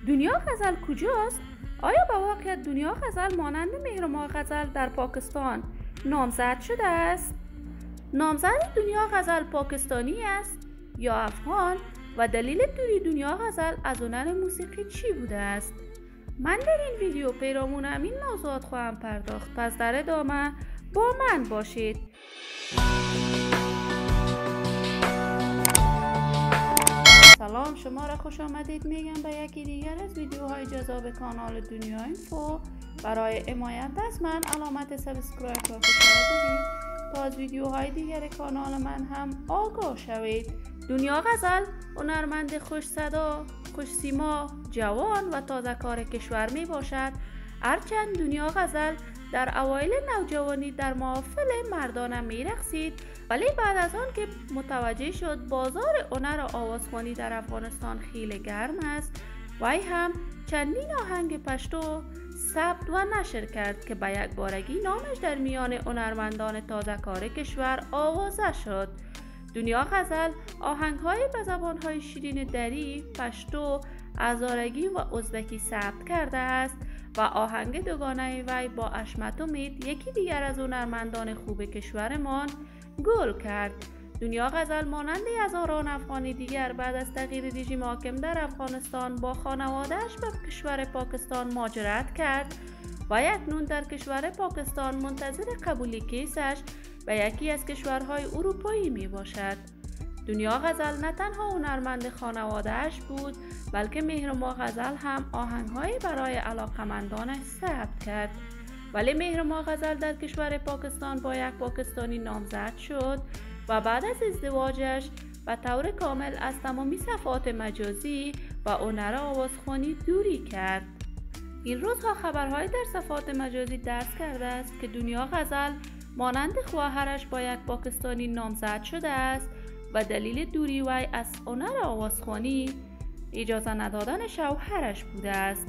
دنیا غزل کجاست؟ آیا به واقع دنیا غزل مانند مهرماه غزل در پاکستان نامزد شده است؟ نامزد دنیا غزل پاکستانی است یا افغان و دلیل دوری دنیا غزل از هنر موسیقی چی بوده است؟ من در این ویدیو پیرامون همین موضوعات خواهم پرداخت، پس در ادامه با من باشید. سلام، شما را خوش آمدید میگم به یکی دیگر از ویدیوهای جذاب کانال دنیا اینفو. برای حمایت از من علامت سابسکرایب را فشار دهید تا از ویدیوهای دیگر کانال من هم آگاه شوید. دنیا غزل هنرمند خوش صدا، خوش سیما، جوان و تازه کار کشور می باشد. هرچند دنیا غزل در اوایل نوجوانی در محافل مردانه می رقصید، ولی بعد از آن که متوجه شد بازار هنر آوازخوانی در افغانستان خیلی گرم است، وی هم چندین آهنگ پشتو ثبت و نشر کرد که به یک بارگی نامش در میان هنرمندان تازه کار کشور آوازه شد. دنیا غزل آهنگ‌های به زبان‌های شیرین دری، پشتو، هزارگی و ازبکی ثبت کرده است و آهنگ دوگانه وی با اشمت امید یکی دیگر از هنرمندان خوب کشورمان گل کرد. دنیا غزل مانند هزاران افغانی دیگر بعد از تغییر رژیم حاکم در افغانستان با خانواده‌اش به کشور پاکستان مهاجرت کرد و اکنون در کشور پاکستان منتظر قبولی کیسش به یکی از کشورهای اروپایی می باشد. دنیا غزل نه تنها هنرمند خانواده‌اش بود، بلکه مهرماه غزل هم آهنگ‌هایی برای علاقمندانش ثبت کرد. ولی مهرماه غزل در کشور پاکستان با یک پاکستانی نامزد شد و بعد از ازدواجش به طور کامل از تمامی صفحات مجازی و هنر آوازخوانی دوری کرد. این روزها خبرهایی در صفحات مجازی درج کرده است که دنیا غزل مانند خواهرش با یک پاکستانی نامزد شده است و دلیل دوری وی از هنر آوازخوانی اجازه ندادن شوهرش بوده است.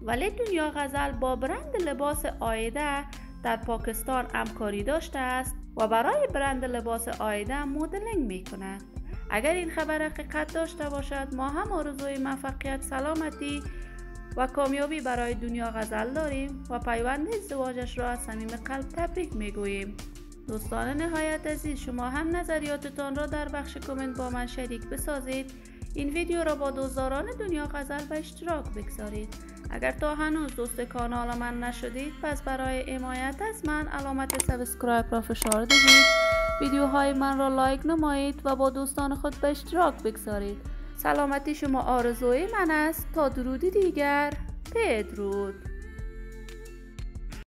ولی دنیا غزل با برند لباس آیده در پاکستان همکاری داشته است و برای برند لباس آیده مدلینگ می کند. اگر این خبر حقیقت داشته باشد، ما هم آرزوی موفقیت، سلامتی و کامیابی برای دنیا غزل داریم و پیوند ازدواجش را از صمیم قلب تبریک می گوییم. دوستان نهایت عزیز، شما هم نظریاتتان را در بخش کامنت با من شریک بسازید. این ویدیو را با دوستداران دنیا غزل به اشتراک بگذارید. اگر تا هنوز دوست کانال من نشدید، پس برای حمایت از من علامت سابسکرایب را فشار دهید، ویدیوهای من را لایک نمایید و با دوستان خود به اشتراک بگذارید. سلامتی شما آرزوی من است. تا درودی دیگر، بدرود.